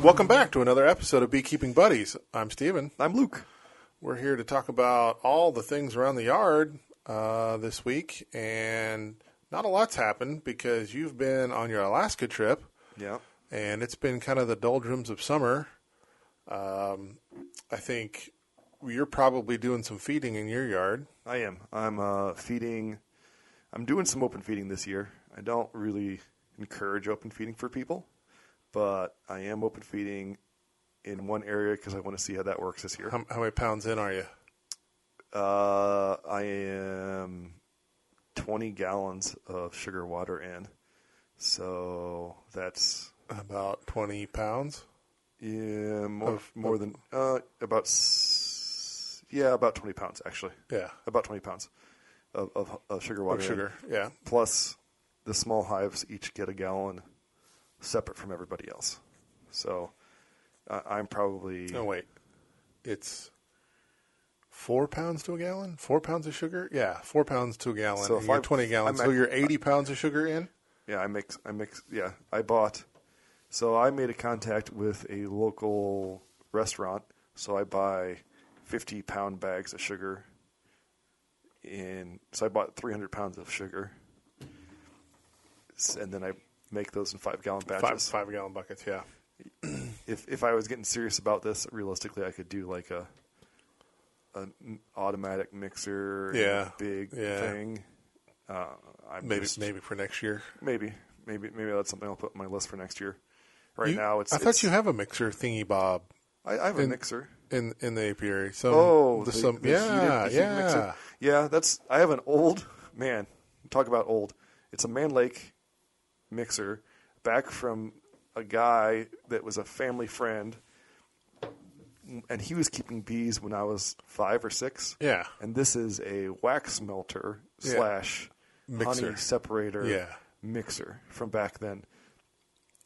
Welcome back to another episode of Beekeeping Buddies. I'm Steven. I'm Luke. We're here to talk about all the things around the yard this week, and not a lot's happened because you've been on your Alaska trip. Yeah. And it's been kind of the doldrums of summer. I think you're probably doing some feeding in your yard. I am. I'm feeding. I'm doing some open feeding this year. I don't really encourage open feeding for people, but I am open feeding in one area because I want to see how that works this year. How many pounds in are you? I am 20 gallons of sugar water in. So that's about 20 pounds? Yeah, about 20 pounds, actually. Yeah. About 20 pounds of sugar water. Of sugar, yeah. Plus, the small hives each get a gallon separate from everybody else. So, I'm probably... Oh, wait. It's 4 pounds to a gallon? 4 pounds of sugar? Yeah, 4 pounds to a gallon. So if you're 20 gallons, so you're 80 pounds of sugar in? Yeah, I bought... So I made a contact with a local restaurant. So I buy 50-pound bags of sugar. So I bought 300 pounds of sugar. And then I make those in 5-gallon batches. 5-gallon buckets, yeah. If I was getting serious about this, realistically, I could do like an automatic mixer, big thing. Maybe for next year. Maybe that's something I'll put on my list for next year. Right now, I thought you have a mixer thingy, Bob. I have a mixer in the apiary. Mixer. Yeah. I have an old man. Talk about old. It's a Man Lake mixer, back from a guy that was a family friend, and he was keeping bees when I was 5 or 6. Yeah. And this is a wax melter / mixer. Honey separator mixer from back then.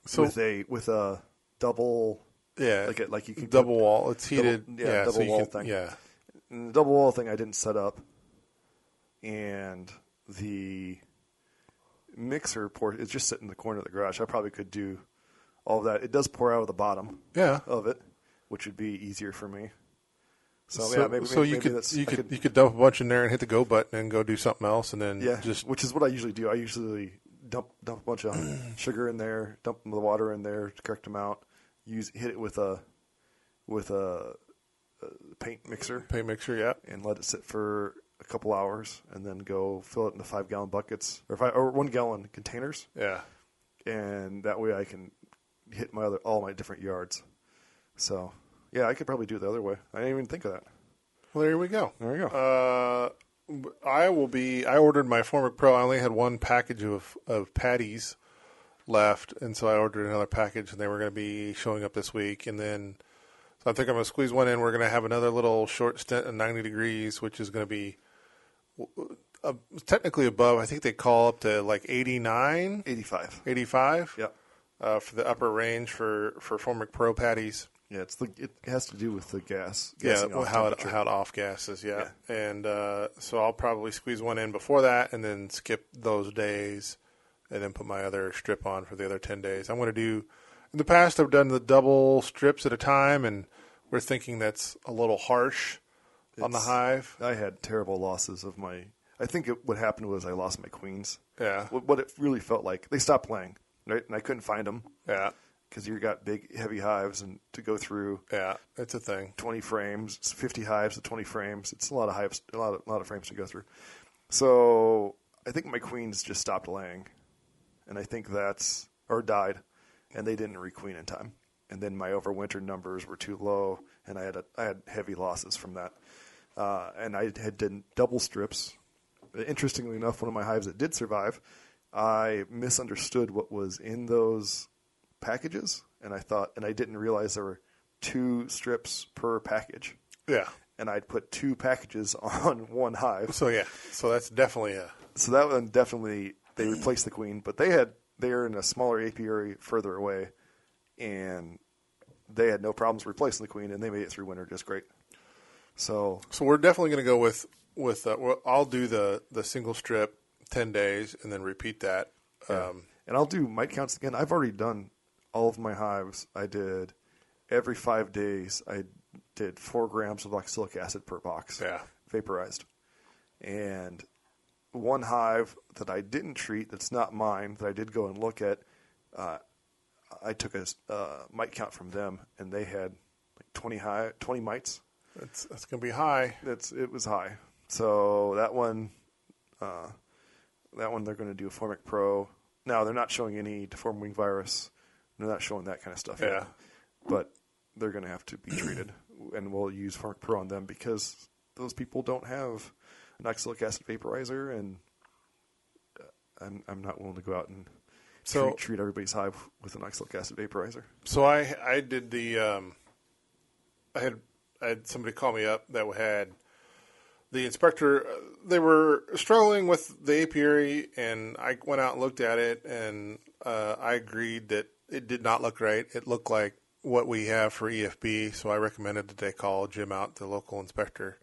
So with a double, like you can double wall. It's heated, double wall thing. Yeah, and the double wall thing I didn't set up, and the mixer port is just sitting in the corner of the garage. I probably could do all of that. It does pour out of the bottom, of it, which would be easier for me. Maybe you could dump a bunch in there and hit the go button and go do something else, and then which is what I usually do. I usually dump a bunch of sugar in there, dump the water in there to correct amount. Hit it with a paint mixer. Paint mixer, yeah. And let it sit for a couple hours, and then go fill it in the 5-gallon buckets or 1-gallon containers. Yeah. And that way I can hit all my different yards. So yeah, I could probably do it the other way. I didn't even think of that. Well, there we go. There we go. I ordered my Formic Pro. I only had one package of patties left, and so I ordered another package, and they were going to be showing up this week. And then, so I think I'm going to squeeze one in. We're going to have another little short stint at 90 degrees, which is going to be technically above. I think they call up to like 89? 85. 85? Yep. For the upper range for Formic Pro patties. Yeah, it has to do with the gas. How it off gases, And so I'll probably squeeze one in before that and then skip those days and then put my other strip on for the other 10 days. I'm going to do, in the past I've done the double strips at a time, and we're thinking that's a little harsh on the hive. I had terrible losses of I think what happened was I lost my queens. Yeah. What it really felt like, they stopped laying, right? And I couldn't find them. Yeah. Because you got big, heavy hives, and to go through, it's a thing. 20 frames, 50 hives to 20 frames. It's a lot of hives, a lot of frames to go through. So I think my queens just stopped laying, and I think died, and they didn't requeen in time. And then my overwinter numbers were too low, and I had heavy losses from that. And I had done double strips. Interestingly enough, one of my hives that did survive, I misunderstood what was in those packages, and I didn't realize there were 2 strips per package. Yeah. And I'd put 2 packages on one hive. So that's definitely So that one definitely, they replaced the queen, but they're in a smaller apiary further away, and they had no problems replacing the queen, and they made it through winter just great. So we're definitely going to go with I'll do the single strip 10 days and then repeat that. And I'll do mite counts again. I've already done all of my hives. I did every 5 days I did 4 grams of oxalic acid per box, vaporized. And one hive that I didn't treat, that's not mine, that I did go and look at, I took a mite count from them, and they had like 20 mites. That's going to be high. It was high. So that one they're going to do a Formic Pro. Now, they're not showing any deformed wing virus. They're not showing that kind of stuff yet. But they're going to have to be treated, and we'll use Formic Pro on them because those people don't have an oxalic acid vaporizer, and I'm not willing to go out and treat everybody's hive with an oxalic acid vaporizer. So I did the I had somebody call me up that had the inspector. They were struggling with the apiary, and I went out and looked at it, and I agreed that it did not look right. It looked like what we have for EFB, so I recommended that they call Jim out, the local inspector,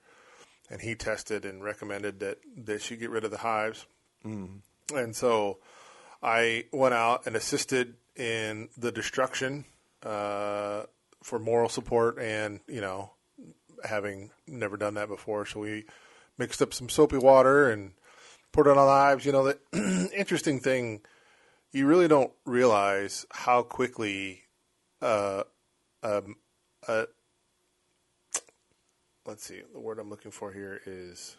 and he tested and recommended that she get rid of the hives. And so I went out and assisted in the destruction for moral support and, having never done that before. So we mixed up some soapy water and poured it on the hives. The interesting thing, you really don't realize how quickly let's see, the word I'm looking for here is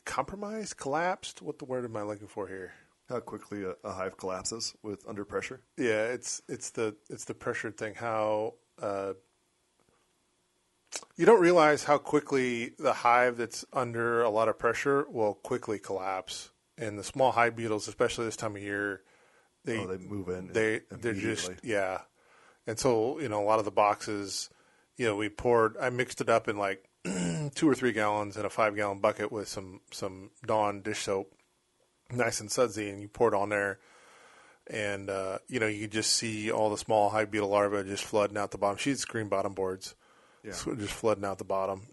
compromised, collapsed. What the word am I looking for here? How quickly a hive collapses with under pressure. Yeah, it's the pressure thing. How you don't realize how quickly the hive that's under a lot of pressure will quickly collapse. And the small hive beetles, especially this time of year, they move in. They're just And so a lot of the boxes, I mixed it up in like 2 or 3 gallons in a 5-gallon bucket with some Dawn dish soap, nice and sudsy, and you pour it on there, and you could just see all the small hive beetle larvae just flooding out the bottom. She's green bottom boards, so just flooding out the bottom,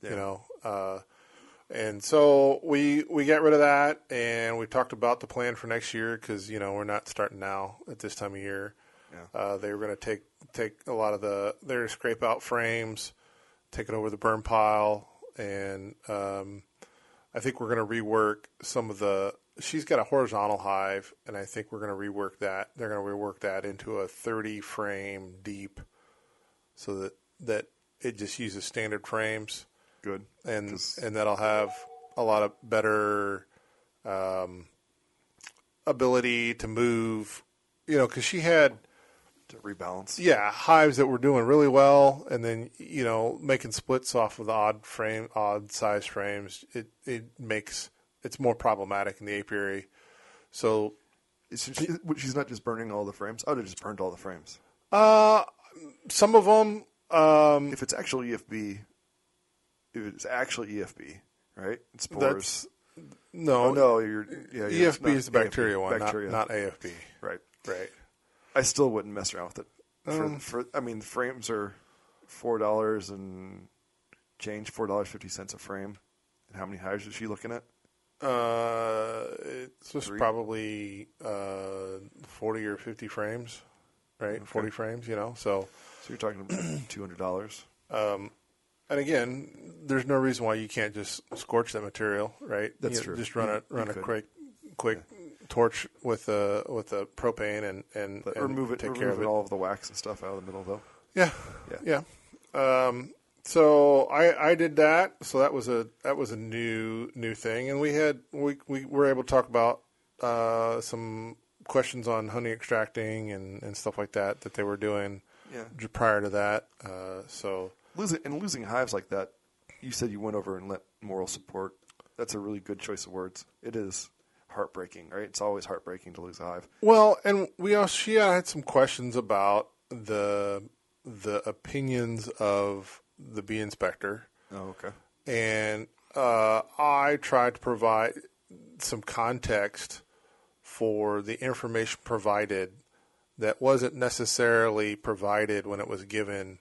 and so we got rid of that, and we talked about the plan for next year because we're not starting now at this time of year. They were going to take a lot of their scrape out frames, take it over the burn pile, and I think we're going to rework some of the. She's got a horizontal hive, and I think we're going to rework that. They're going to rework that into a 30 frame deep, so that it just uses standard frames. Good, and that'll have a lot of better ability to move. Because she had. To rebalance. Yeah, hives that were doing really well, and then making splits off of the odd size frames. It's more problematic in the apiary. So she's not just burning all the frames. I would have just burned all the frames. Some of them. If it's actually EFB, right? It's spores. No, EFB is the bacteria AFB, one, not AFB. Right. I still wouldn't mess around with it. The frames are $4 and change, $4.50 a frame. And how many hives is she looking at? It's just probably 40 or 50 frames, right? Okay. 40 frames, So you're talking about $200. And again, there's no reason why you can't just scorch that material, right? That's true. Just run a quick torch with a propane and remove take care of it. All of the wax and stuff out of the middle, though. Yeah. So I did that. So that was a new thing, and we were able to talk about some questions on honey extracting and stuff like that they were doing prior to that. So losing hives like that, you said you went over and let moral support. That's a really good choice of words. It is heartbreaking, right? It's always heartbreaking to lose a hive. Well, and she had some questions about the opinions of the bee inspector. Oh, okay. And I tried to provide some context for the information provided that wasn't necessarily provided when it was given,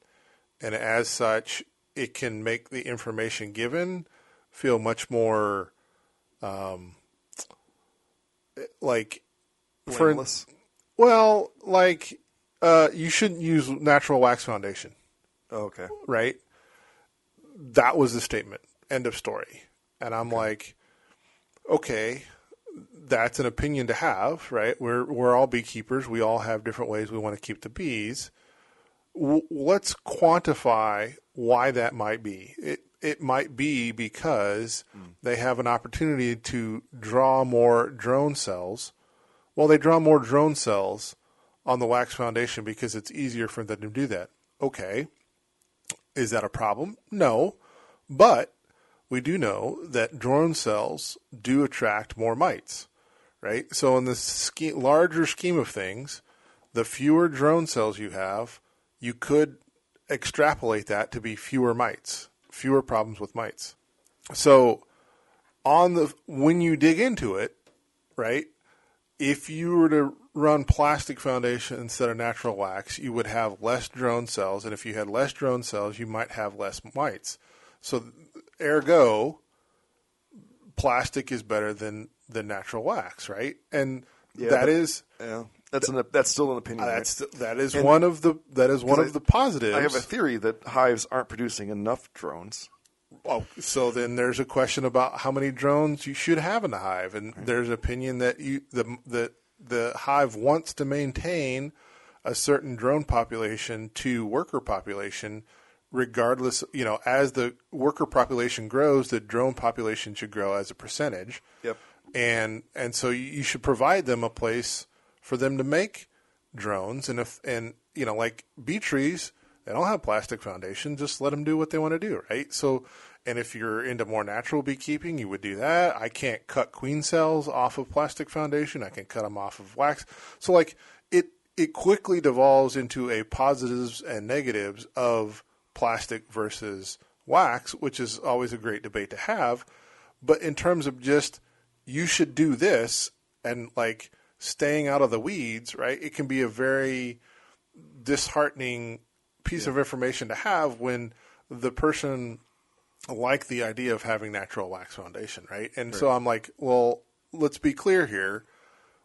and as such, it can make the information given feel much more like blameless. Well, like You shouldn't use natural wax foundation, Oh, okay. right? That was the statement. End of story. And I'm like, okay, that's an opinion to have, right? We're all beekeepers. We all have different ways we want to keep the bees. Let's quantify why that might be. It might be because they have an opportunity to draw more drone cells. Well, they draw more drone cells on the wax foundation because it's easier for them to do that. Okay. Is that a problem? No. But we do know that drone cells do attract more mites, right? So in the larger scheme of things, the fewer drone cells you have, you could extrapolate that to be fewer mites, fewer problems with mites. So when you dig into it, right, if you were to run plastic foundation instead of natural wax, you would have less drone cells. And if you had less drone cells, you might have less mites. So ergo, plastic is better than natural wax, right? And that's still an opinion. That is one of the positives. I have a theory that hives aren't producing enough drones. Oh, so then there's a question about how many drones you should have in the hive, and there's an opinion that the hive wants to maintain a certain drone population to worker population, regardless. As the worker population grows, the drone population should grow as a percentage. Yep. And so you should provide them a place for them to make drones, and like bee trees. They don't have plastic foundation. Just let them do what they want to do, right? So, and if you're into more natural beekeeping, you would do that. I can't cut queen cells off of plastic foundation. I can cut them off of wax. So, like, it quickly devolves into a positives and negatives of plastic versus wax, which is always a great debate to have. But in terms of just, you should do this and, like, staying out of the weeds, right? It can be a very disheartening piece of information to have when the person liked the idea of having natural wax foundation, right? And so I'm like, well, let's be clear here.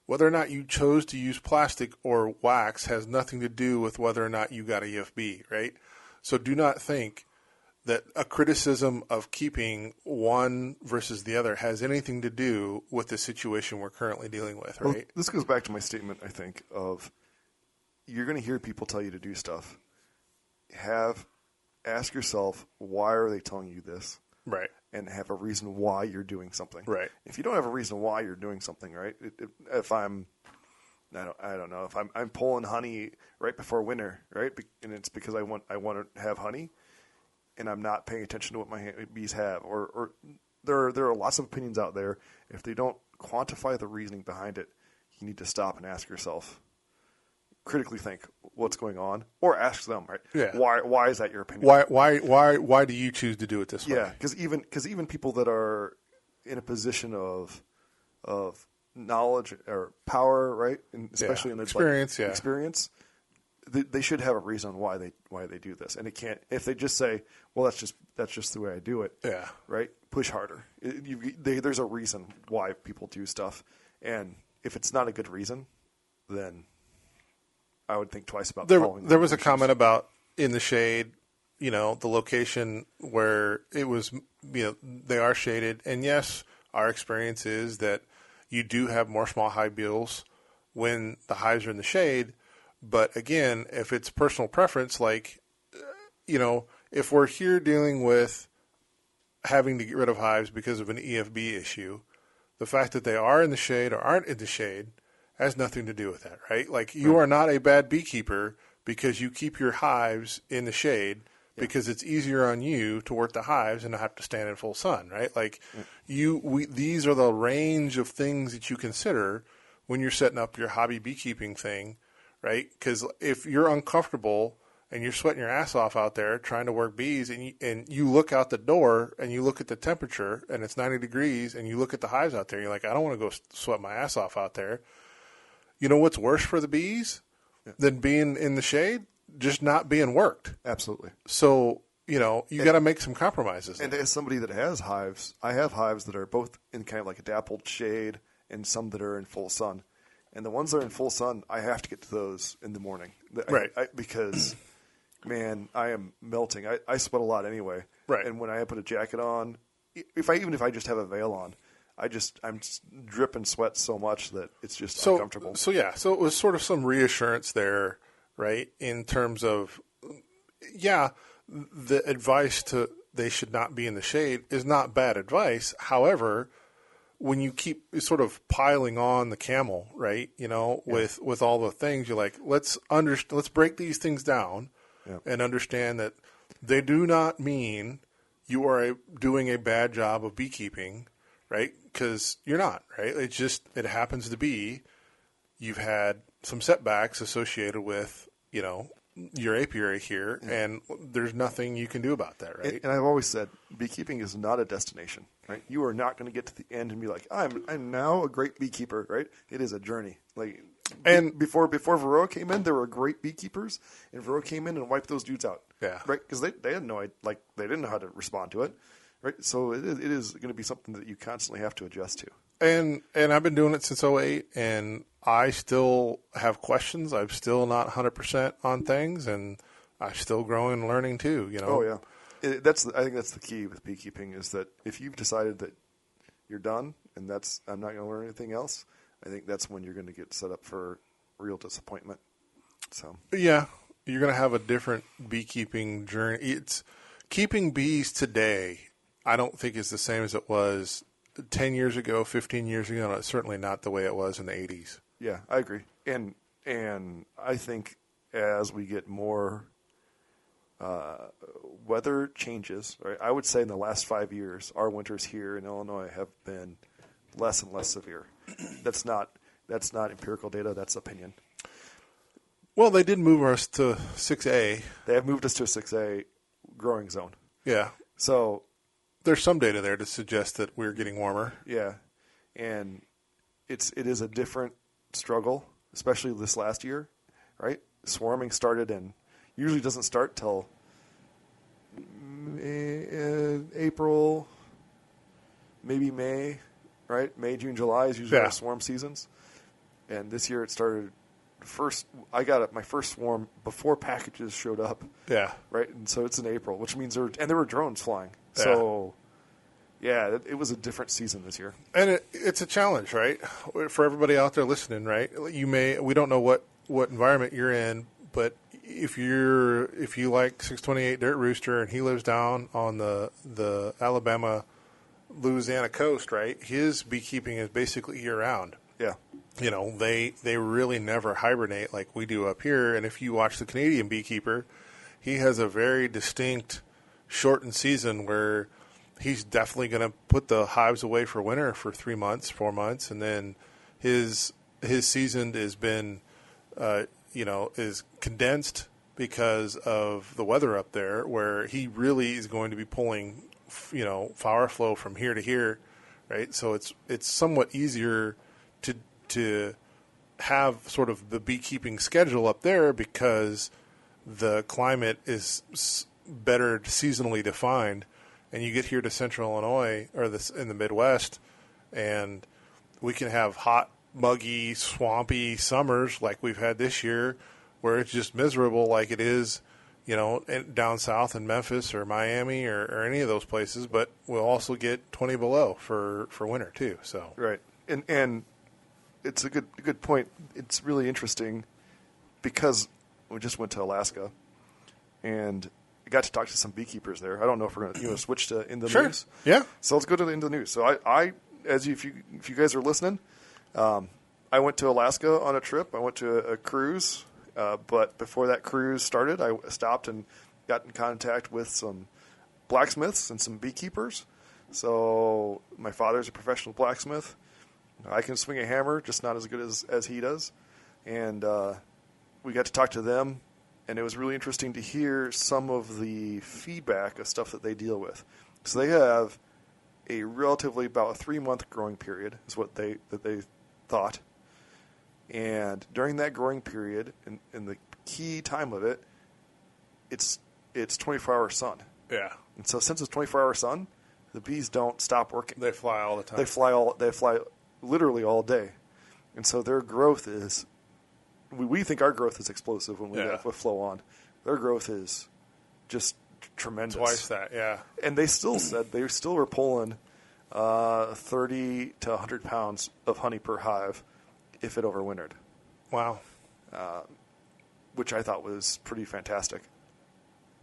Whether or not you chose to use plastic or wax has nothing to do with whether or not you got a EFB, right? So do not think that a criticism of keeping one versus the other has anything to do with the situation we're currently dealing with, right? Well, this goes back to my statement, I think, of you're going to hear people tell you to do stuff. Ask yourself, why are they telling you this? Right. And have a reason why you're doing something. Right. If you don't have a reason why you're doing something, right? I don't know, if I'm pulling honey right before winter, right? And it's because I want to have honey, and I'm not paying attention to what my bees have, or there are lots of opinions out there. If they don't quantify the reasoning behind it, you need to stop and ask yourself. Critically think what's going on, or ask them, right? Yeah. Why is that your opinion? Why do you choose to do it this way? Yeah, because even people that are in a position of knowledge or power, right, and especially in their experience, they should have a reason why they do this, and it can't if they just say, well, that's just the way I do it. Yeah. Right. Push harder. There's a reason why people do stuff, and if it's not a good reason, then I would think twice about following. There was a comment about in the shade, the location where it was, they are shaded. And yes, our experience is that you do have more small hive beetles when the hives are in the shade. But again, if it's personal preference, like, if we're here dealing with having to get rid of hives because of an EFB issue, the fact that they are in the shade or aren't in the shade has nothing to do with that, right? Like, you are not a bad beekeeper because you keep your hives in the shade because it's easier on you to work the hives and not have to stand in full sun, right? Like, these are the range of things that you consider when you're setting up your hobby beekeeping thing, right? Because if you're uncomfortable and you're sweating your ass off out there trying to work bees, and you look out the door and you look at the temperature and it's 90 degrees and you look at the hives out there, you're like, I don't want to go sweat my ass off out there. You know what's worse for the bees than being in the shade? Just not being worked. Absolutely. So, you got to make some compromises. And as somebody that has hives, I have hives that are both in kind of like a dappled shade and some that are in full sun. And the ones that are in full sun, I have to get to those in the morning. Right. Because, man, I am melting. I sweat a lot anyway. Right. And when I put a jacket on, even if I just have a veil on, I'm just dripping sweat so much that it's just uncomfortable. So it was sort of some reassurance there, right? In terms of, the advice they should not be in the shade is not bad advice. However, when you keep sort of piling on the camel, right? With all the things, you're like, let's break these things down and understand that they do not mean you are doing a bad job of beekeeping, right? Because you're not, right? It happens to be you've had some setbacks associated with, your apiary here, and there's nothing you can do about that, right? And I've always said beekeeping is not a destination, right? You are not going to get to the end and be like, I'm now a great beekeeper, right? It is a journey. Like, and before Varroa came in, there were great beekeepers, and Varroa came in and wiped those dudes out, right? Because they had no idea, they didn't know how to respond to it, right? So it is going to be something that you constantly have to adjust to. And I've been doing it since 2008, and I still have questions. I'm still not 100% on things, and I'm still growing and learning too. Oh yeah, I think that's the key with beekeeping is that if you've decided that you're done and I'm not going to learn anything else, I think that's when you're going to get set up for real disappointment. So yeah, you're going to have a different beekeeping journey. It's keeping bees today. I don't think is the same as it was 10 years ago, 15 years ago, and it's certainly not the way it was in the 80s. Yeah, I agree. And I think as we get more weather changes, right, I would say in the last 5 years, our winters here in Illinois have been less and less severe. That's not empirical data, that's opinion. Well, they did move us to 6A. They have moved us to a 6A growing zone. Yeah. So there's some data there to suggest that we're getting warmer. Yeah, and it is a different struggle, especially this last year, right? Swarming started usually doesn't start till April, maybe May, right? May, June, July is usually our swarm seasons, and this year it started first. I got my first swarm before packages showed up. Yeah, right, and so it's in April, which means there were drones flying. So, yeah, it was a different season this year. And it's a challenge, right? For everybody out there listening, right? We don't know what environment you're in, but if you like 628 Dirt Rooster and he lives down on the Alabama, Louisiana coast, right? His beekeeping is basically year round. Yeah. They really never hibernate like we do up here. And if you watch the Canadian beekeeper, he has a very distinct shortened season where he's definitely going to put the hives away for winter for 3 months, 4 months, and then his season has been, is condensed because of the weather up there, where he really is going to be pulling, flower flow from here to here, right? So it's somewhat easier to have sort of the beekeeping schedule up there because the climate is better seasonally defined, and you get here to central Illinois or in the Midwest, and we can have hot, muggy, swampy summers like we've had this year, where it's just miserable like it is, down south in Memphis or Miami or any of those places. But we'll also get 20 below for winter too. So right, and it's a good point. It's really interesting because we just went to Alaska, and I got to talk to some beekeepers there. I don't know if we're going to switch to in the news. Yeah. So let's go to the in the news. So I if you guys are listening, I went to Alaska on a trip. I went to a cruise, but before that cruise started, I stopped and got in contact with some blacksmiths and some beekeepers. So my father's a professional blacksmith. I can swing a hammer, just not as good as he does. And we got to talk to them. And it was really interesting to hear some of the feedback of stuff that they deal with. So they have a relatively about a 3-month growing period is what they thought. And during that growing period, and the key time of it, it's 24-hour sun. Yeah. And so since it's 24-hour sun, the bees don't stop working. They fly all the time. They fly literally all day. And so their growth is, we think our growth is explosive when we have with flow on. Their growth is just tremendous. Twice that, yeah. And they still said they still were pulling 30 to 100 pounds of honey per hive if it overwintered. Wow. Which I thought was pretty fantastic.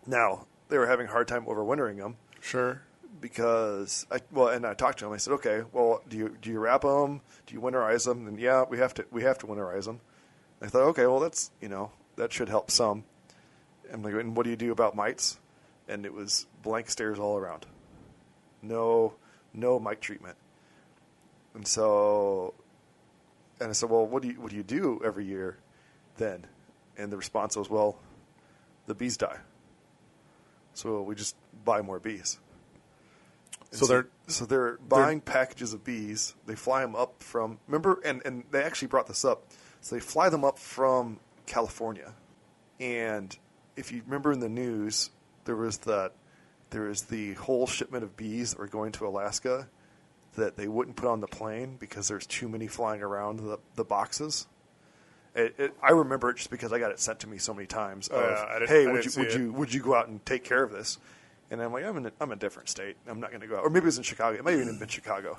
Now, they were having a hard time overwintering them. Sure. Because and I talked to them. I said, okay, well, do you wrap them? Do you winterize them? And yeah, we have to winterize them. And I thought, okay, well, that's that should help some. I'm like, and what do you do about mites? And it was blank stares all around. No mite treatment. And I said, well, what do you do every year then? And the response was, well, the bees die. So we just buy more bees. So they're buying packages of bees. They fly them up from, remember, and they actually brought this up. So they fly them up from California. And if you remember in the news, there was the whole shipment of bees that were going to Alaska that they wouldn't put on the plane because there's too many flying around the boxes. I remember it just because I got it sent to me so many times. Hey, would you go out and take care of this? And I'm like, I'm in a different state. I'm not going to go out. Or maybe it was in Chicago. It might have even been Chicago.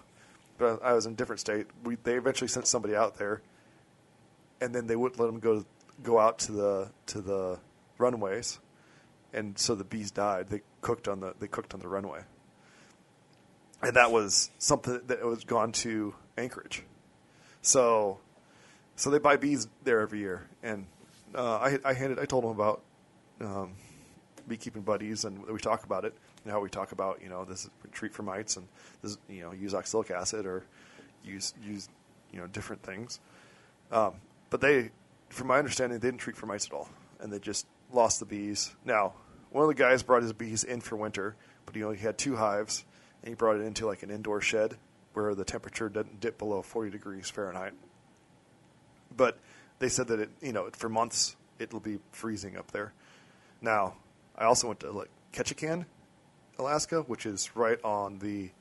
But I was in a different state. They eventually sent somebody out there, and then they wouldn't let them go out to the runways, and so the bees died. They cooked on the runway, and that was something that was gone to Anchorage. So they buy bees there every year, and I told them about Beekeeping Buddies, and we talk about it, and how we talk about this is treat for mites, and this use oxalic acid or use different things. But they, from my understanding, they didn't treat for mites at all, and they just lost the bees. Now, one of the guys brought his bees in for winter, but he had 2 hives, and he brought it into like an indoor shed where the temperature doesn't dip below 40 degrees Fahrenheit. But they said that for months it'll be freezing up there. Now, I also went to Ketchikan, Alaska, which is right on the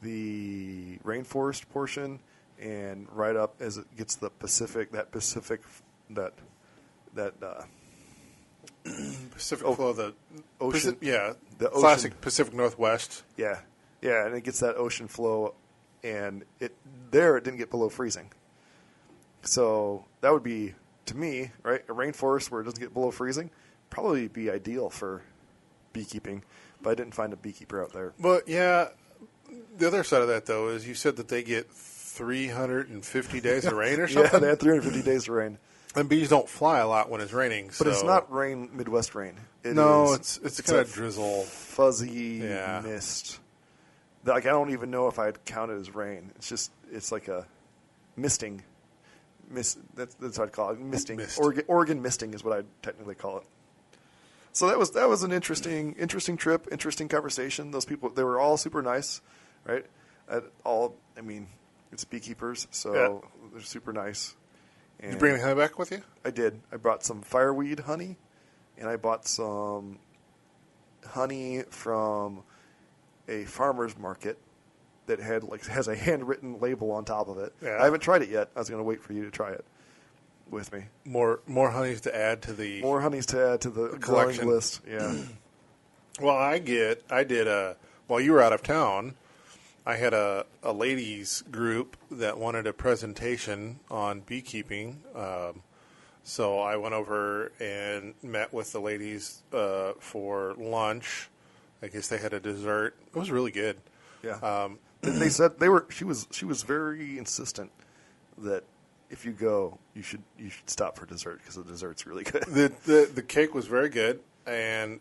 rainforest portion, and right up as it gets the Pacific flow of the ocean. The classic ocean. Pacific Northwest. Yeah, and it gets that ocean flow, and it didn't get below freezing. So that would be, to me, right, a rainforest where it doesn't get below freezing, probably be ideal for beekeeping, but I didn't find a beekeeper out there. But yeah, the other side of that though is you said that they get 350 days of rain or something. Yeah, they had 350 days of rain. And bees don't fly a lot when it's raining. But it's not rain, Midwest rain. It's kind of drizzle, fuzzy mist. I don't even know if I'd count it as rain. It's like a misting. That's what I'd call it. Misting. Mist. Oregon misting is what I'd technically call it. So that was an interesting trip, interesting conversation. Those people, they were all super nice, right? It's beekeepers, so they're super nice. And did you bring the honey back with you? I did. I brought some fireweed honey, and I bought some honey from a farmer's market that has a handwritten label on top of it. Yeah. I haven't tried it yet. I was going to wait for you to try it with me. More honeys to add to the collection list. Yeah. Well, while you were out of town, I had a ladies group that wanted a presentation on beekeeping. So I went over and met with the ladies for lunch. I guess they had a dessert. It was really good. Yeah. They said she was very insistent that if you go, you should stop for dessert because the dessert's really good. The cake was very good, and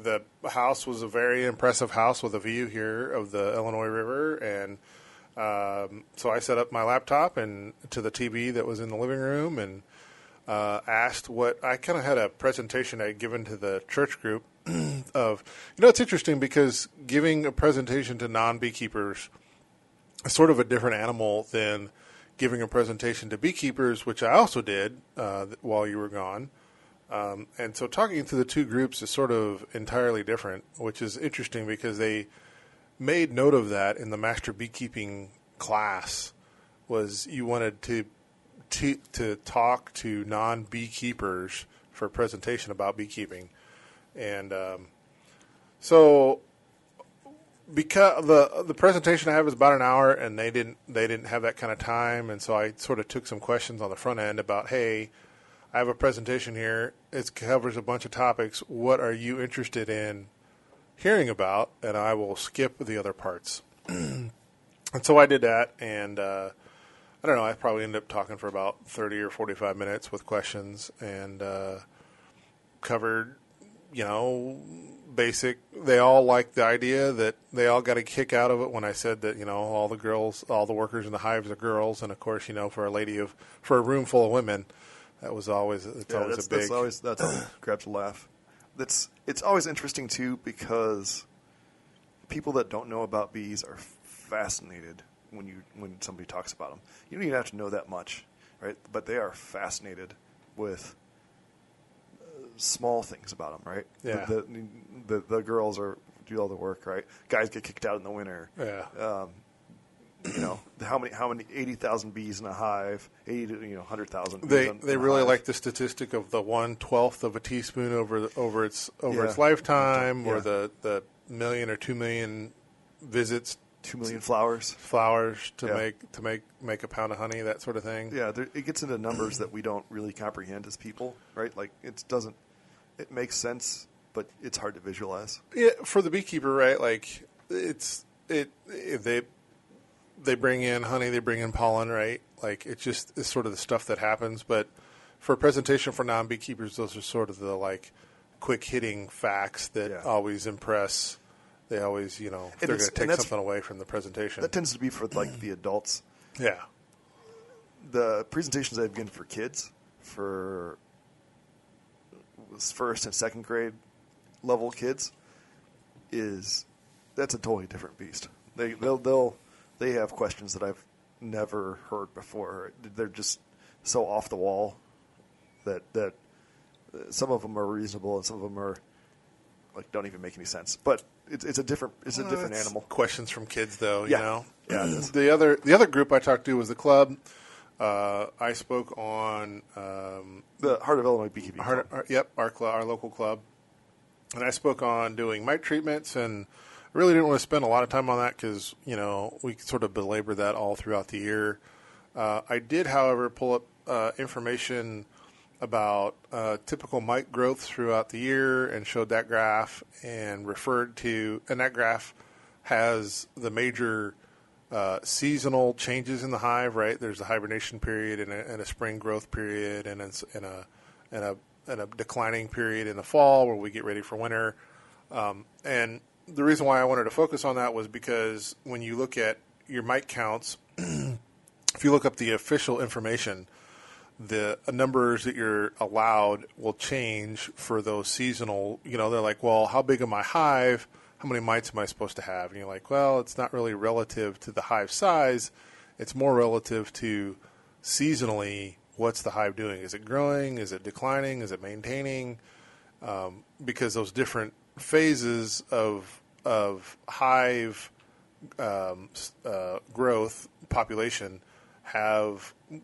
the house was a very impressive house with a view here of the Illinois River, and so I set up my laptop and to the TV that was in the living room and asked what I kind of had a presentation I had given to the church group of, it's interesting because giving a presentation to non-beekeepers is sort of a different animal than giving a presentation to beekeepers, which I also did while you were gone. And so talking to the two groups is sort of entirely different, which is interesting because they made note of that in the master beekeeping class was you wanted to talk to non-beekeepers for a presentation about beekeeping. And so because the presentation I have is about an hour, and they didn't have that kind of time, and so I sort of took some questions on the front end about, hey, I have a presentation here. It covers a bunch of topics. What are you interested in hearing about? And I will skip the other parts. And so I did that, and I don't know, I probably ended up talking for about 30 or 45 minutes with questions, and covered, basic. They all liked the idea that they all got a kick out of it when I said that, all the workers in the hives are girls. And of course, for a room full of women, it's always a big. That always grabs a laugh. It's always interesting too, because people that don't know about bees are fascinated when somebody talks about them. You don't even have to know that much, right? But they are fascinated with small things about them, right? Yeah. The girls do all the work, right? Guys get kicked out in the winter. Yeah. How many 80,000 bees in a hive, 80 to 100,000. They really like the statistic of the 1/12 of a teaspoon over its lifetime, or the million or 2 million visits. 2 million flowers to make a pound of honey, that sort of thing. Yeah, it gets into numbers that we don't really comprehend as people, right? Like it makes sense, but it's hard to visualize. Yeah, for the beekeeper, right? Like they bring in honey, they bring in pollen, right? Like it's sort of the stuff that happens. But for a presentation for non-beekeepers, those are sort of the like quick hitting facts that always impress. They always, they're going to take something away from the presentation. That tends to be for like the adults. Yeah. The presentations I've given for kids, for first and second grade level kids, that's a totally different beast. They have questions that I've never heard before. They're just so off the wall that some of them are reasonable and some of them are like don't even make any sense. But it's a different animal. Questions from kids, though. Yeah. Yeah. The other group I talked to was the club. I spoke on the Heart of Illinois Beekeeping Club. Our local club, and I spoke on doing mite treatments, and I really didn't want to spend a lot of time on that because we sort of belabor that all throughout the year. I did, however, pull up information about typical mite growth throughout the year and showed that graph and that graph has the major seasonal changes in the hive, right? There's a hibernation period and a spring growth period and a declining period in the fall where we get ready for winter. And the reason why I wanted to focus on that was because when you look at your mite counts, if you look up the official information, the numbers that you're allowed will change for those seasonal. They're like, well, how big is my hive? How many mites am I supposed to have? And you're like, well, it's not really relative to the hive size. It's more relative to seasonally, what's the hive doing? Is it growing? Is it declining? Is it maintaining? Because those different phases of hive growth population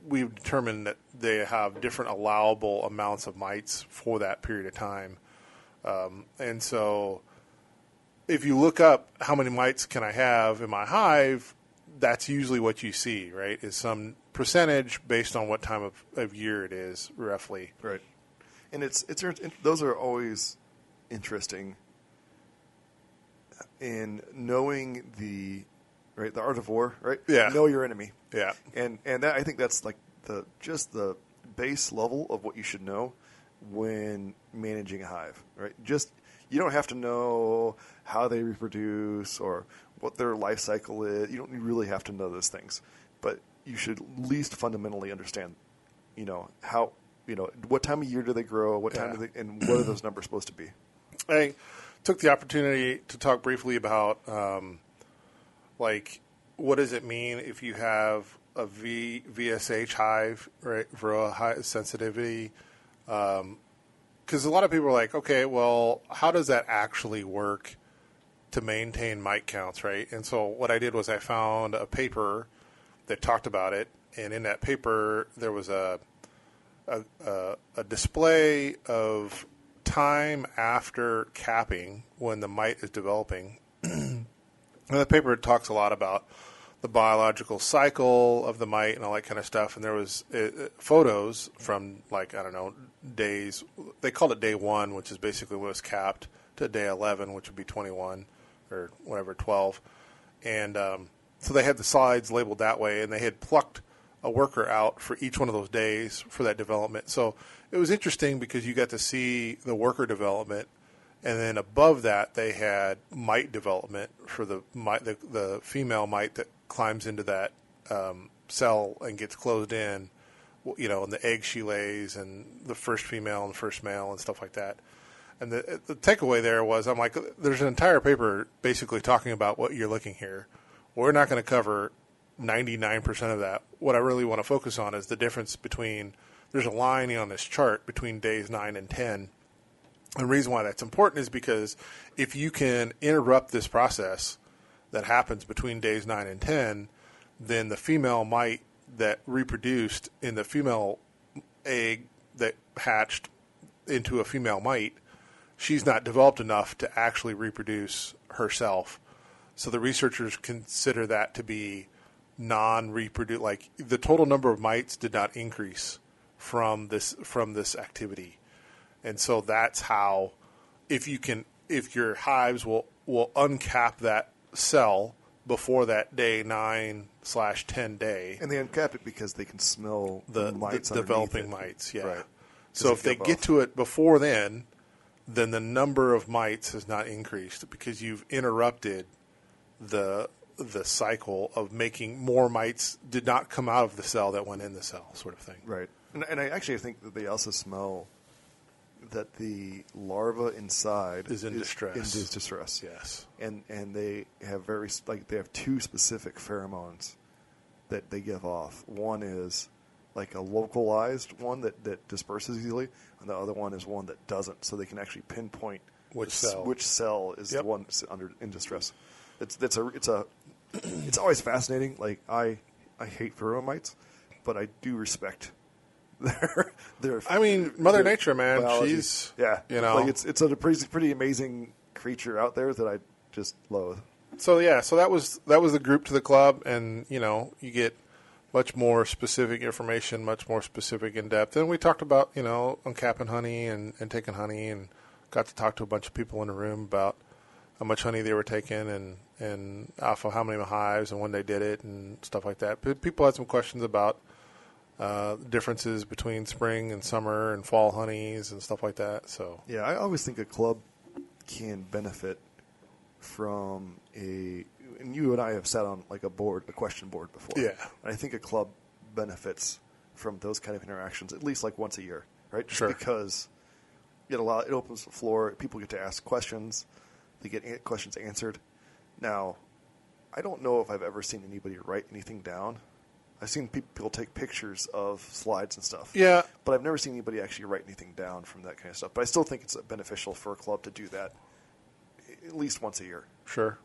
we've determined that they have different allowable amounts of mites for that period of time. And so if you look up how many mites can I have in my hive, that's usually what you see, right, is some percentage based on what time of year it is, roughly. Right. And those are always interesting in knowing the art of war, right? Yeah. Know your enemy. Yeah. And that, I think that's like the base level of what you should know when managing a hive, right? You don't have to know how they reproduce or what their life cycle is. You don't really have to know those things, but you should at least fundamentally understand, how, what time of year do they grow, what time do they, and what are those numbers supposed to be? I took the opportunity to talk briefly about, what does it mean if you have a VSH hive, right, for high sensitivity? Because a lot of people are like, okay, well, how does that actually work to maintain mite counts, right? And so what I did was I found a paper that talked about it, and in that paper there was a display of time after capping when the mite is developing. And the paper talks a lot about the biological cycle of the mite and all that kind of stuff. And there was photos from, like, I don't know, days. They called it day 1, which is basically when it was capped, to day 11, which would be 21 or whatever, 12. And so they had the slides labeled that way, and they had plucked a worker out for each one of those days for that development. So it was interesting because you got to see the worker development, and then above that they had mite development for the female mite that climbs into that cell and gets closed in, you know, and the egg she lays, and the first female and the first male and stuff like that. And the takeaway there was, I'm like, there's an entire paper basically talking about what you're looking here. We're not going to cover 99% of that. What I really want to focus on is the difference between, there's a line on this chart between days 9 and 10. And the reason why that's important is because if you can interrupt this process that happens between days 9 and 10, then the female mite that reproduced in the female egg that hatched into a female mite, she's not developed enough to actually reproduce herself. So the researchers consider that to be non-reproduce, like the total number of mites did not increase from this activity. And so that's how, if your hives will uncap that cell before that day 9/10 day. And they uncap it because they can smell the mites developing mites. Yeah. Right. So if they get to it before then the number of mites has not increased because you've interrupted the cycle of making more mites did not come out of the cell that went in the cell, sort of thing. Right. And I actually think that they also smell that the larva inside is in distress. In distress. Yes. And they have they have two specific pheromones that they give off. One is like a localized one that disperses easily, and the other one is one that doesn't, so they can actually pinpoint which cell is the one that's in distress. It's always fascinating. Like I hate pheromone mites, but I do respect their I mean, Mother Nature, man. biology. She's you know, like it's a pretty amazing creature out there that I just loathe. So that was the group to the club, and you know, you get much more specific information, much more specific in depth. And we talked about, you know, uncapping honey and taking honey, and got to talk to a bunch of people in the room about how much honey they were taking and off of how many hives and when they did it and stuff like that. But people had some questions about differences between spring and summer and fall honeys and stuff like that. So yeah, I always think a club can benefit from and you and I have sat on like a question board before. Yeah. And I think a club benefits from those kind of interactions at least like once a year, right? Just sure. Because it opens the floor, people get to ask questions, they get questions answered. Now, I don't know if I've ever seen anybody write anything down. I've seen people take pictures of slides and stuff. Yeah. But I've never seen anybody actually write anything down from that kind of stuff. But I still think it's beneficial for a club to do that at least once a year. Sure.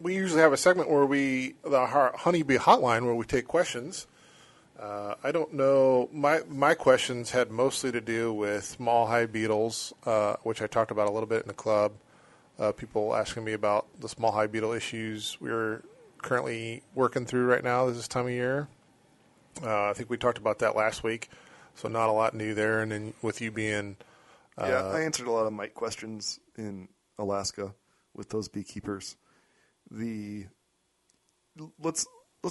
We usually have a segment where the Honeybee Hotline, where we take questions. I don't know. My questions had mostly to do with small hive beetles, which I talked about a little bit in the club. People asking me about the small hive beetle issues we're currently working through right now this time of year. I think we talked about that last week, so not a lot new there. And then with you being... I answered a lot of mite questions in Alaska with those beekeepers. Let's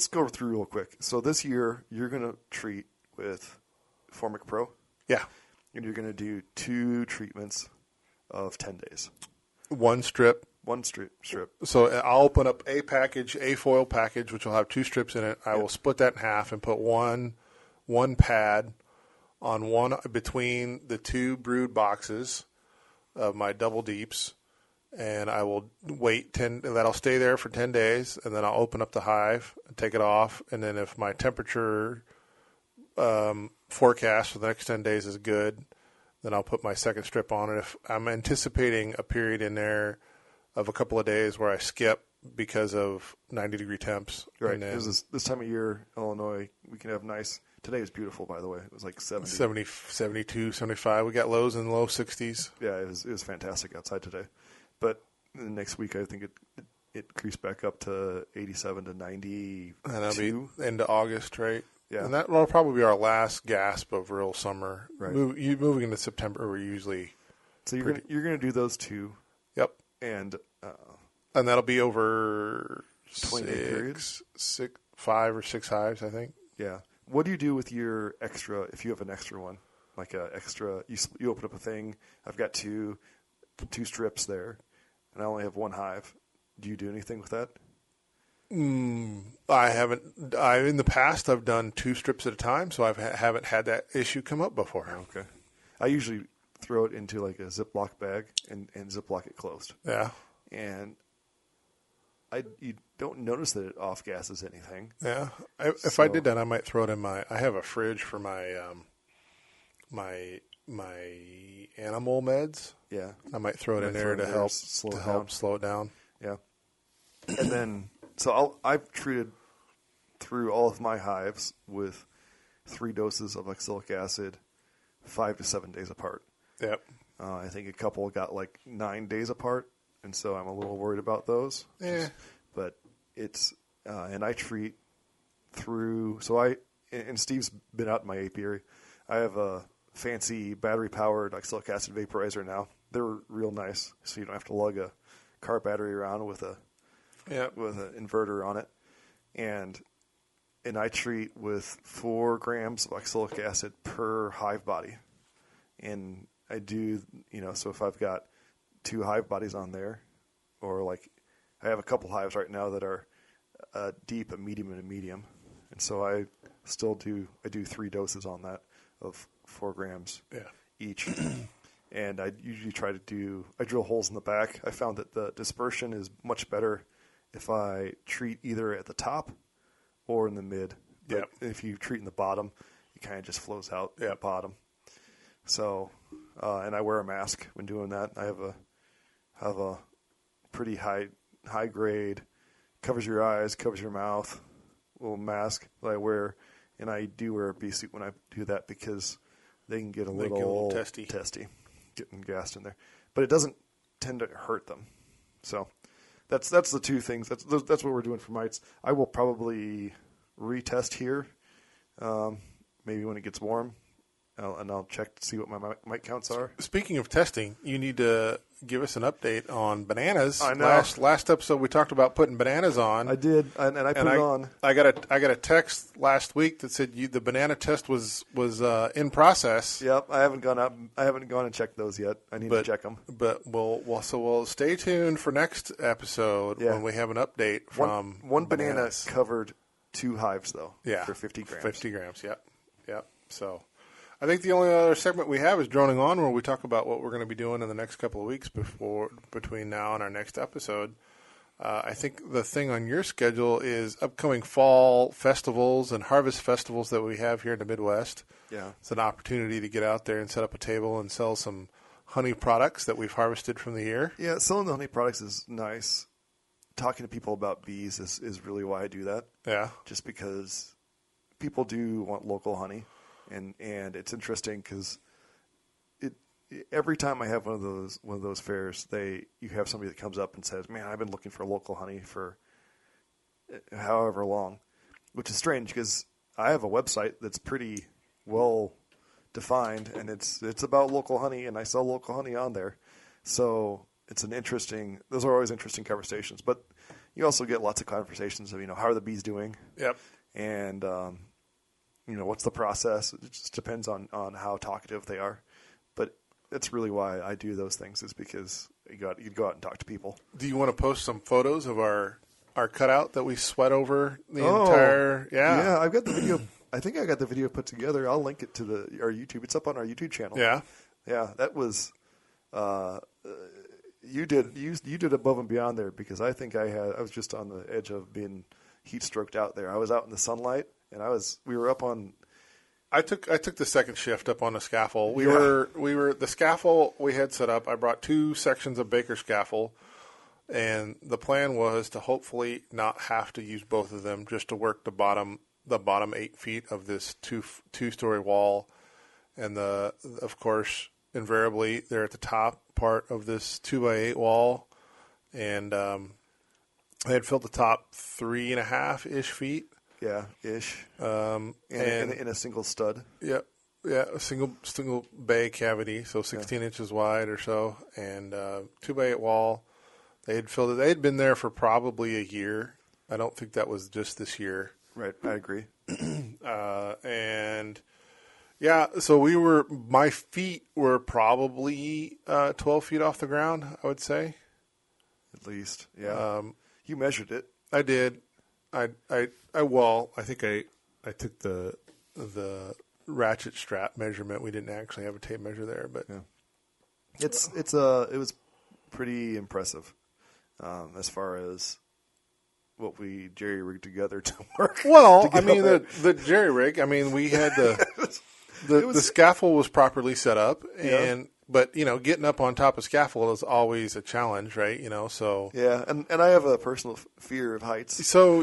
go through real quick. So this year, you're going to treat with Formic Pro. Yeah. And you're going to do 2 treatments of 10 days. One strip. One strip. So I'll open up a foil package, which will have 2 strips in it. I will split that in half and put one pad on one between the 2 brood boxes of my double deeps, and I will wait that'll stay there for 10 days, and then I'll open up the hive and take it off. And then if my temperature forecast for the next 10 days is good, then I'll put my second strip on. And if I'm anticipating a period in there of a couple of days where I skip because of 90-degree temps. Right. And then Because this time of year, Illinois, we can have nice. Today is beautiful, by the way. It was like 70, 72, 75. We got lows in the low 60s. Yeah, it was fantastic outside today. But next week, I think it creased back up to 87 to 92. And that'll be into August, right? Yeah. And that will probably be our last gasp of real summer. Right. Moving into September, we're usually. So you're gonna do those two. Yep. And that'll be over 20-day period? 5 or 6 hives, I think. Yeah. What do you do with your extra, if you have an extra one? Like a extra, you open up a thing, I've got two strips there, and I only have one hive. Do you do anything with that? I haven't. In the past, I've done 2 strips at a time, so I haven't had that issue come up before. Okay. I usually throw it into like a Ziploc bag and Ziploc it closed. Yeah. And you don't notice that it off gases anything. Yeah. If I did that, I might throw it in I have a fridge for my my animal meds. Yeah. I might throw it in there to help slow it down. Yeah. And then, so I've treated through all of my hives with 3 doses of oxalic acid, 5 to 7 days apart. Yep. I think a couple got like 9 days apart, and so I'm a little worried about those. Yeah. But it's, and I treat through, and Steve's been out in my apiary. I have a fancy battery-powered oxalic acid vaporizer now. They're real nice, so you don't have to lug a car battery around with an inverter on it. And I treat with 4 grams of oxalic acid per hive body. And I do, so if I've got 2 hive bodies on there, or like I have a couple hives right now that are deep, a medium, and a medium. And so I do 3 doses on that of 4 grams each. And I usually I drill holes in the back. I found that the dispersion is much better if I treat either at the top or in the mid. But if you treat in the bottom, it kind of just flows out at the bottom. So, and I wear a mask when doing that. I have a pretty high grade, covers your eyes, covers your mouth, little mask that I wear. And I do wear a bee suit when I do that because they can get a little testy, getting gassed in there. But it doesn't tend to hurt them. So that's the 2 things. That's what we're doing for mites. I will probably retest here, maybe when it gets warm, and I'll check to see what my mite counts are. Speaking of testing, you need to give us an update on bananas. I know. Last episode we talked about putting bananas on. I did, and I put it on. I got a text last week that said the banana test was in process. Yep, I haven't gone and checked those yet. I need to check them. But we'll stay tuned for next episode when we have an update from one bananas. Banana covered 2 hives though. Yeah, for 50 grams. 50 grams. Yep. So. I think the only other segment we have is Droning On, where we talk about what we're going to be doing in the next couple of weeks between now and our next episode. I think the thing on your schedule is upcoming fall festivals and harvest festivals that we have here in the Midwest. Yeah. It's an opportunity to get out there and set up a table and sell some honey products that we've harvested from the year. Yeah, selling the honey products is nice. Talking to people about bees is really why I do that. Yeah. Just because people do want local honey. And it's interesting because every time I have one of those fairs, you have somebody that comes up and says, "Man, I've been looking for local honey for however long," which is strange because I have a website that's pretty well defined, and it's about local honey, and I sell local honey on there. So it's those are always interesting conversations. But you also get lots of conversations of how are the bees doing? Yep. And what's the process? It just depends on how talkative they are. But that's really why I do those things, is because you go out and talk to people. Do you want to post some photos of our cutout that we sweat over the entire? Yeah, I've got the video. I think I got the video put together. I'll link it to our YouTube. It's up on our YouTube channel. Yeah. Yeah, that was you did above and beyond there, because I think I was just on the edge of being heat stroked out there. I was out in the sunlight. And we were up on. I took the second shift up on the scaffold. We were the scaffold we had set up. I brought 2 sections of baker scaffold, And the plan was to hopefully not have to use both of them, just to work the bottom 8 feet of this two-story wall. And of course, invariably, they're at the top part of this 2x8 wall. And they had filled the top 3.5-ish feet. Yeah, ish. And in a single stud. Yep. Yeah, a single bay cavity, so 16 inches wide or so, and 2x8 wall. They had filled it. They had been there for probably a year. I don't think that was just this year. Right, I agree. And yeah, so my feet were probably 12 feet off the ground, I would say. At least, yeah. You measured it. I did. I think I took the ratchet strap measurement. We didn't actually have a tape measure there, but it was pretty impressive as far as what we jerry rigged together to work. Well, I mean the jerry rig. I mean, we had the scaffold was properly set up, but getting up on top of scaffold is always a challenge, right? So yeah, and I have a personal fear of heights. So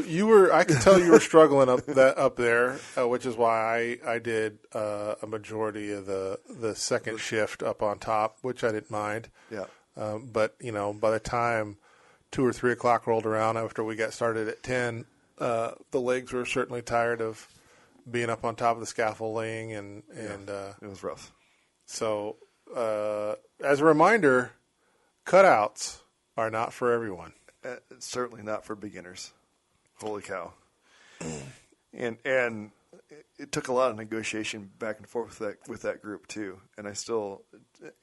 I could tell you were struggling up there, which is why I did a majority of the second shift up on top, which I didn't mind. Yeah, but by the time 2 or 3 o'clock rolled around after we got started at 10, the legs were certainly tired of being up on top of the scaffolding, and it was rough. So. As a reminder, cutouts are not for everyone. Certainly not for beginners. Holy cow! And it took a lot of negotiation back and forth with that group too. And I still,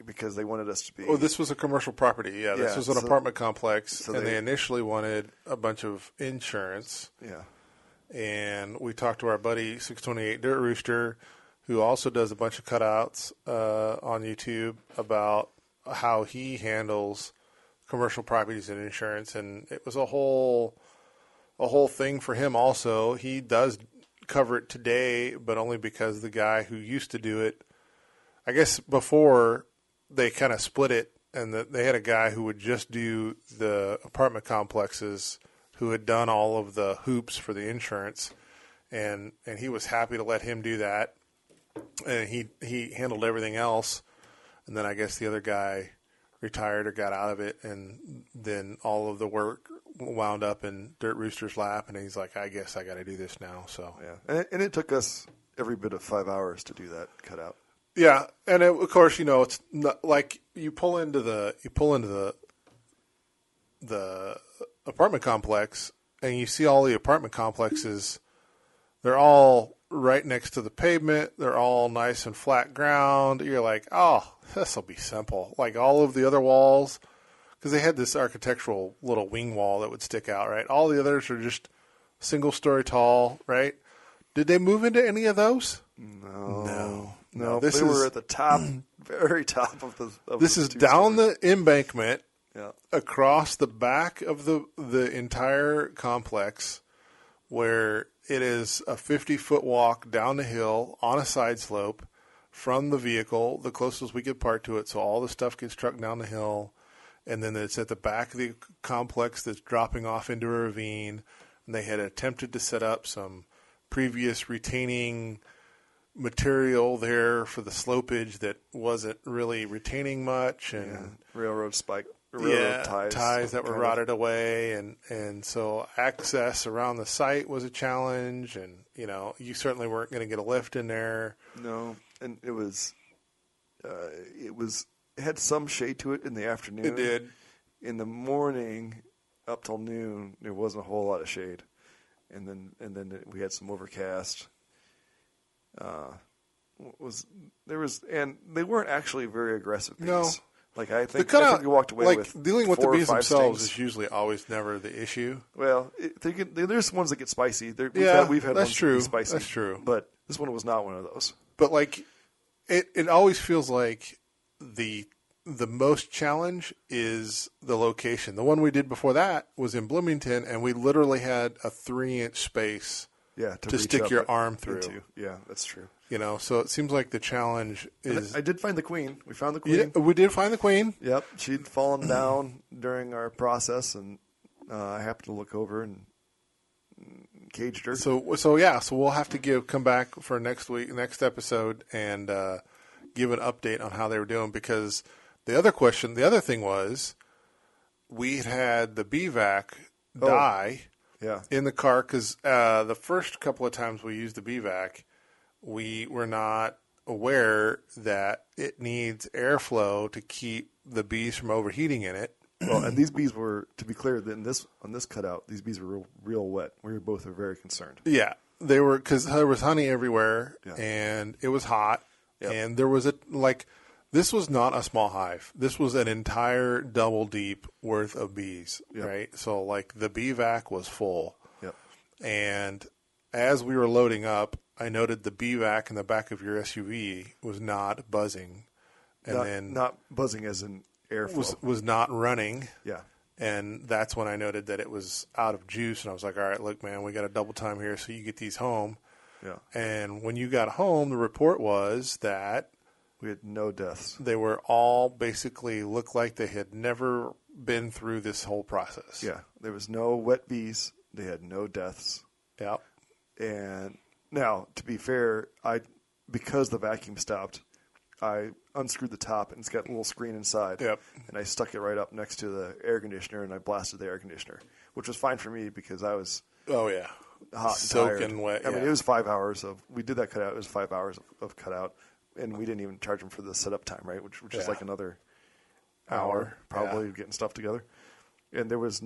because they wanted us to be. Oh, this was a commercial property. Yeah, this was an apartment complex, and they initially wanted a bunch of insurance. Yeah. And we talked to our buddy 628 Dirt Rooster, who also does a bunch of cutouts on YouTube about how he handles commercial properties and insurance, and it was a whole thing for him also. He does cover it today, but only because the guy who used to do it, I guess before they kind of split it, and they had a guy who would just do the apartment complexes, who had done all of the hoops for the insurance, and he was happy to let him do that. And he handled everything else, and then I guess the other guy retired or got out of it, and then all of the work wound up in Dirt Rooster's lap, and he's like, I guess I got to do this now. So yeah, and it took us every bit of 5 hours to do that cutout. Yeah, and of course, it's not like you pull into the apartment complex, and you see all the apartment complexes. They're all right next to the pavement. They're all nice and flat ground. You're like, oh, this will be simple. Like all of the other walls, because they had this architectural little wing wall that would stick out, right? All the others are just single story tall, right? Did they move into any of those? No. They were at the top, very top of the. This is down the embankment, across the back of the entire complex, where it is a 50-foot walk down the hill on a side slope from the vehicle, the closest we could park to it, so all the stuff gets trucked down the hill. And then it's at the back of the complex that's dropping off into a ravine. And they had attempted to set up some previous retaining material there for the slopage that wasn't really retaining much. And railroad ties that were rotted away, and so access around the site was a challenge, and you certainly weren't going to get a lift in there. No, and it had some shade to it in the afternoon. It did. In the morning, up till noon, there wasn't a whole lot of shade, and then we had some overcast. And they weren't actually very aggressive bees. No. Like I think we walked away with dealing with the bees themselves stings. Is usually always never the issue. Well, there's ones that get spicy. We've had that's ones true. That get spicy. That's true. But this one was not one of those. But it always feels like the most challenge is the location. The one we did before that was in Bloomington, and we literally had a 3-inch space to stick your arm through. Yeah, that's true. So it seems like the challenge is. I did find the queen. We found the queen. Yeah, we did find the queen. Yep, she'd fallen down during our process, and I happened to look over and caged her. So we'll have to come back for next episode, and give an update on how they were doing, because the other thing was, we had the bee vac die in the car, because the first couple of times we used the bee vac, we were not aware that it needs airflow to keep the bees from overheating in it. Well, and these bees were, to be clear, on this cutout, these bees were real wet. We both were very concerned. Yeah, they were, because there was honey everywhere, and it was hot, and there was this was not a small hive. This was an entire double deep worth of bees, right? So the bee vac was full. Yep. And as we were loading up, I noted the bee vac in the back of your SUV was not buzzing. And not buzzing as in airflow. Was not running. Yeah. And that's when I noted that it was out of juice, and I was like, all right, look, man, we got a double time here, so you get these home. Yeah. And when you got home, the report was that we had no deaths. They were all basically looked like they had never been through this whole process. Yeah. There was no wet bees. They had no deaths. Yeah. And now, to be fair, because the vacuum stopped, I unscrewed the top, and it's got a little screen inside. Yep. And I stuck it right up next to the air conditioner, and I blasted the air conditioner, which was fine for me because I was hot and soaking tired. wet. I mean, it was 5 hours we did that cutout. It was 5 hours of cutout, and we didn't even charge them for the setup time, right? Which is like another hour probably getting stuff together. And there was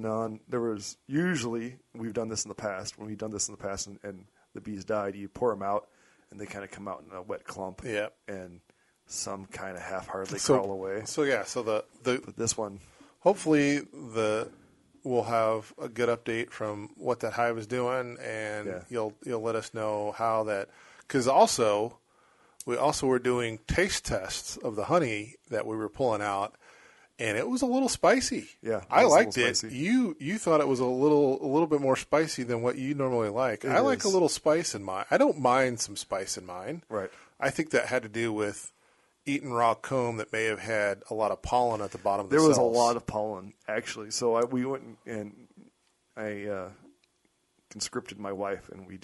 usually, we've done this in the past, when we've done this in the past and the bees died, you pour them out, and they kind of come out in a wet clump. Yeah. And some kind of half-heartedly crawl away. So But this one, hopefully we'll have a good update from what that hive is doing, and you'll let us know how that, because we also were doing taste tests of the honey that we were pulling out, and it was a little spicy. Yeah, I liked it. You thought it was a little bit more spicy than what you normally like. I like a little spice in mine. I don't mind some spice in mine. Right. I think that had to do with eaten raw comb that may have had a lot of pollen at the bottom of the cells. There was cells. a lot of pollen, actually. So we went and I conscripted my wife, and we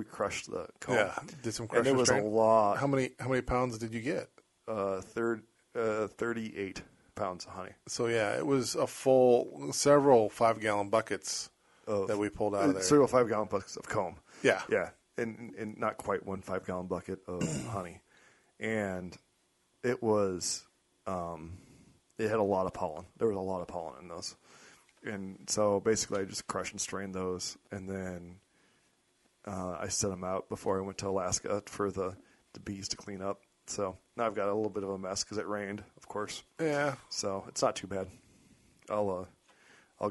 crushed the comb. Yeah, did some crushing. And it was a lot. How many pounds did you get? 38 pounds of honey. So it was a full several 5-gallon buckets that we pulled out of there. Several 5-gallon buckets of comb. Yeah. Yeah. And not quite one 5-gallon bucket of honey. And it was, it had a lot of pollen. There was a lot of pollen in those. And so basically I just crushed and strained those. And then I set them out before I went to Alaska for the bees to clean up. So now I've got a little bit of a mess because it rained, of course. Yeah. So it's not too bad. I'll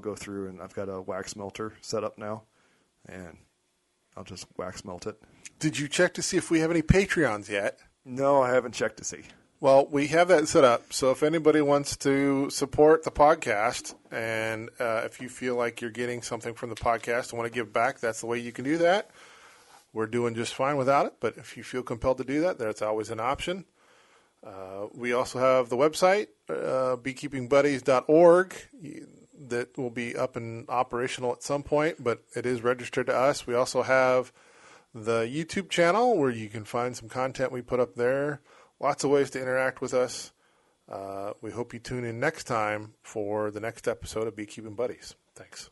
go through, and I've got a wax melter set up now, and I'll just wax melt it. Did you check to see if we have any Patreons yet? No, I haven't checked to see. Well, we have that set up. So if anybody wants to support the podcast, and if you feel like you're getting something from the podcast and want to give back, that's the way you can do that. We're doing just fine without it, but if you feel compelled to do that, that's always an option. We also have the website, beekeepingbuddies.org, that will be up and operational at some point, but it is registered to us. We also have the YouTube channel where you can find some content we put up there. Lots of ways to interact with us. We hope you tune in next time for the next episode of Beekeeping Buddies. Thanks.